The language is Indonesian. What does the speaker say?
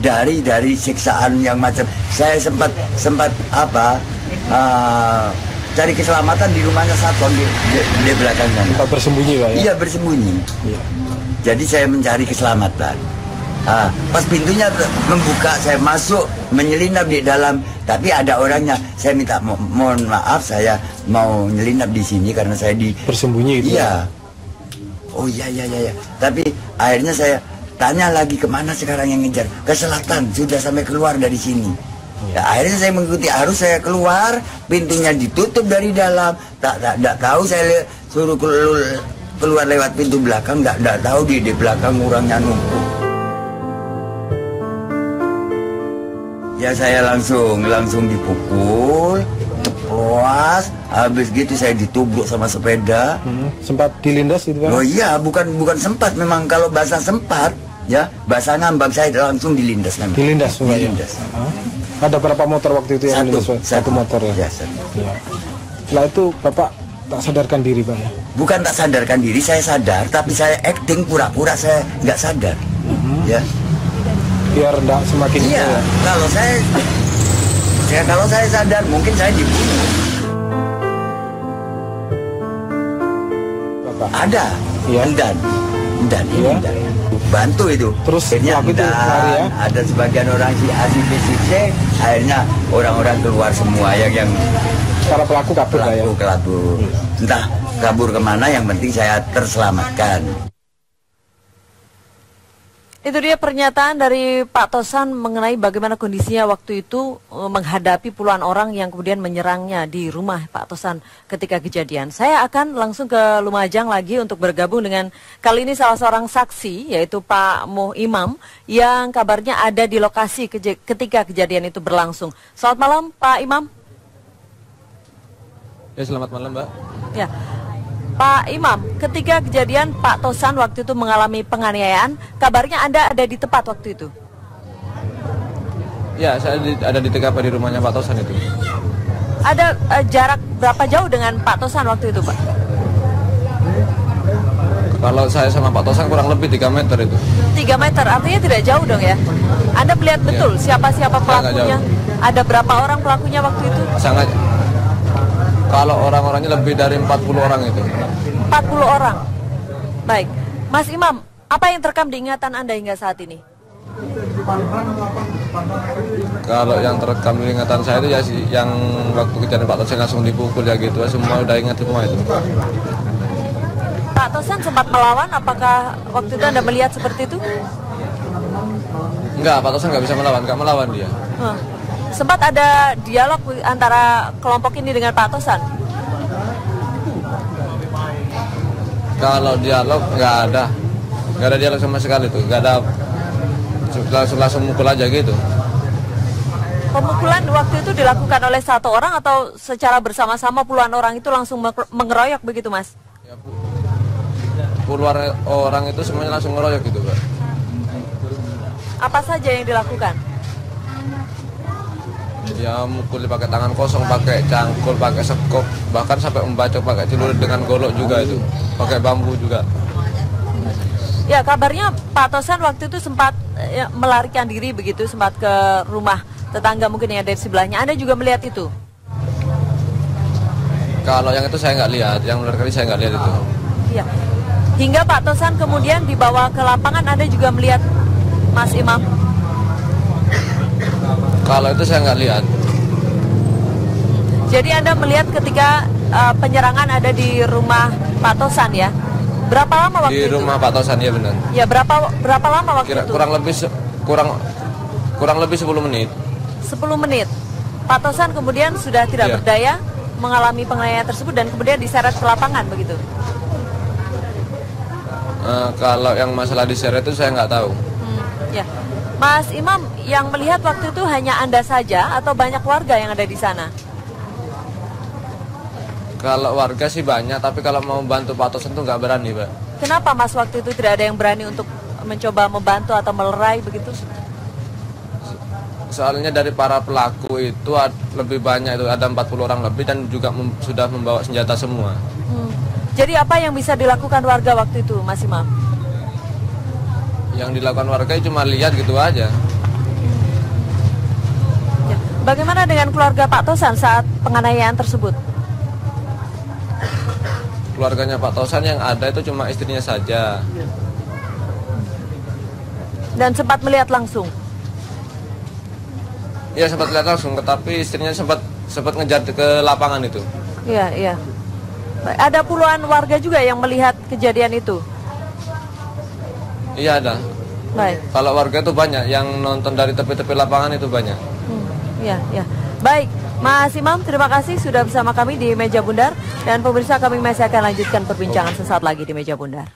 dari siksaan yang macam. Saya sempat cari keselamatan di rumahnya Satpam di belakangnya. Tempat bersembunyi Pak ya? Iya, bersembunyi. Iya. Jadi saya mencari keselamatan. Pas pintunya membuka, saya masuk, menyelinap di dalam. Tapi ada orangnya. Saya minta mohon maaf, saya mau nyelinap di sini karena saya bersembunyi gitu. Iya. Oh iya. Tapi akhirnya saya tanya lagi, kemana sekarang yang ngejar? Ke selatan, sudah sampai keluar dari sini. Ya, akhirnya saya mengikuti arus, saya keluar, pintunya ditutup dari dalam. Tak tahu saya suruh keluar lewat pintu belakang, tak tahu di belakang orangnya numpuk. Ya saya langsung dipukul, ceplos, habis gitu saya ditubruk sama sepeda. Sempat dilindas gitu Pak? Oh iya, bukan sempat, memang kalau bahasa sempat, ya bahasa ngambang saya langsung dilindas. Dilindas? Dilindas. Ya. Ada berapa motor waktu itu yang dilindas? Satu motor ya? Ya, satu. Ya. Setelah itu Bapak tak sadarkan diri Pak ya? Bukan tak sadarkan diri, saya sadar, tapi saya acting pura-pura saya nggak sadar. Ya. Biar enggak semakin iya, ya. Kalau saya sadar mungkin saya dibunuh. Bapak. Ada. Iya. Endan. Iya. Bantu itu. Terus akhirnya itu lari ya? Ada sebagian orang si A, si B, si C, akhirnya orang-orang keluar semua yang para pelaku kabur ya? Kabur. Entah kabur kemana, yang penting saya terselamatkan. Itu dia pernyataan dari Pak Tosan mengenai bagaimana kondisinya waktu itu menghadapi puluhan orang yang kemudian menyerangnya di rumah Pak Tosan ketika kejadian. Saya akan langsung ke Lumajang lagi untuk bergabung dengan kali ini salah seorang saksi, yaitu Pak Moh Imam, yang kabarnya ada di lokasi ketika kejadian itu berlangsung. Selamat malam Pak Imam. Ya, selamat malam Mbak. Ya, Pak Imam, ketika kejadian Pak Tosan waktu itu mengalami penganiayaan, kabarnya Anda ada di tempat waktu itu? Ya, saya ada di TKP di rumahnya Pak Tosan itu. Ada jarak berapa jauh dengan Pak Tosan waktu itu, Pak? Kalau saya sama Pak Tosan kurang lebih 3 meter itu. 3 meter, artinya tidak jauh dong ya? Anda melihat betul siapa-siapa pelakunya? Ada berapa orang pelakunya waktu itu? Sangat. Kalau orang-orangnya lebih dari 40 orang itu. 40 orang. Baik. Mas Imam, apa yang terekam di ingatan Anda hingga saat ini? Kalau yang terekam di ingatan saya itu ya yang waktu kejadian Pak Tosan langsung dipukul ya gitu. Semua udah ingat semua itu. Pak Tosan sempat melawan, apakah waktu itu Anda melihat seperti itu? Enggak, Pak Tosan nggak bisa melawan, nggak melawan dia. Sempat ada dialog antara kelompok ini dengan Pak Tosan? Kalau dialog nggak ada dialog sama sekali tuh, nggak ada, langsung mukul aja gitu. Pemukulan waktu itu dilakukan oleh satu orang atau secara bersama-sama puluhan orang itu langsung mengeroyok begitu Mas? Ya, puluhan orang itu semuanya langsung ngeroyok gitu Pak. Apa saja yang dilakukan? Ya mukul pakai tangan kosong, pakai cangkul, pakai sekop, bahkan sampai membacok pakai celurit dengan golok juga itu, pakai bambu juga. Ya, kabarnya Pak Tosan waktu itu sempat melarikan diri begitu, sempat ke rumah tetangga mungkin yang ada di sebelahnya. Anda juga melihat itu? Kalau yang itu saya nggak lihat, yang melarikan diri saya nggak lihat itu. Iya. Hingga Pak Tosan kemudian dibawa ke lapangan, Anda juga melihat Mas Imam? Kalau itu saya nggak lihat. Jadi Anda melihat ketika penyerangan ada di rumah Pak Tosan ya? Berapa lama waktu itu? Di rumah Pak Tosan ya benar. Ya, berapa lama waktu itu? Kurang lebih 10 menit. 10 menit. Pak Tosan kemudian sudah tidak berdaya mengalami penganiayaan tersebut dan kemudian diseret ke lapangan begitu. Kalau yang masalah diseret itu saya nggak tahu. Ya. Mas Imam, yang melihat waktu itu hanya Anda saja atau banyak warga yang ada di sana? Kalau warga sih banyak, tapi kalau mau bantu Pak Tosan itu nggak berani, Pak. Kenapa Mas waktu itu tidak ada yang berani untuk mencoba membantu atau melerai begitu? Soalnya dari para pelaku itu lebih banyak, itu ada 40 orang lebih dan juga sudah membawa senjata semua. Jadi apa yang bisa dilakukan warga waktu itu, Mas Imam? Yang dilakukan warga cuma lihat gitu aja. Bagaimana dengan keluarga Pak Tosan saat penganiayaan tersebut? Keluarganya Pak Tosan yang ada itu cuma istrinya saja. Dan sempat melihat langsung? Iya sempat lihat langsung, tetapi istrinya sempat ngejar ke lapangan itu. Iya, iya. Baik, ada puluhan warga juga yang melihat kejadian itu? Iya ada. Baik. Kalau warga itu banyak, yang nonton dari tepi-tepi lapangan itu banyak. Ya, ya. Baik, Mas Imam, terima kasih sudah bersama kami di Meja Bundar. Dan pemirsa, kami masih akan lanjutkan perbincangan sesaat lagi di Meja Bundar.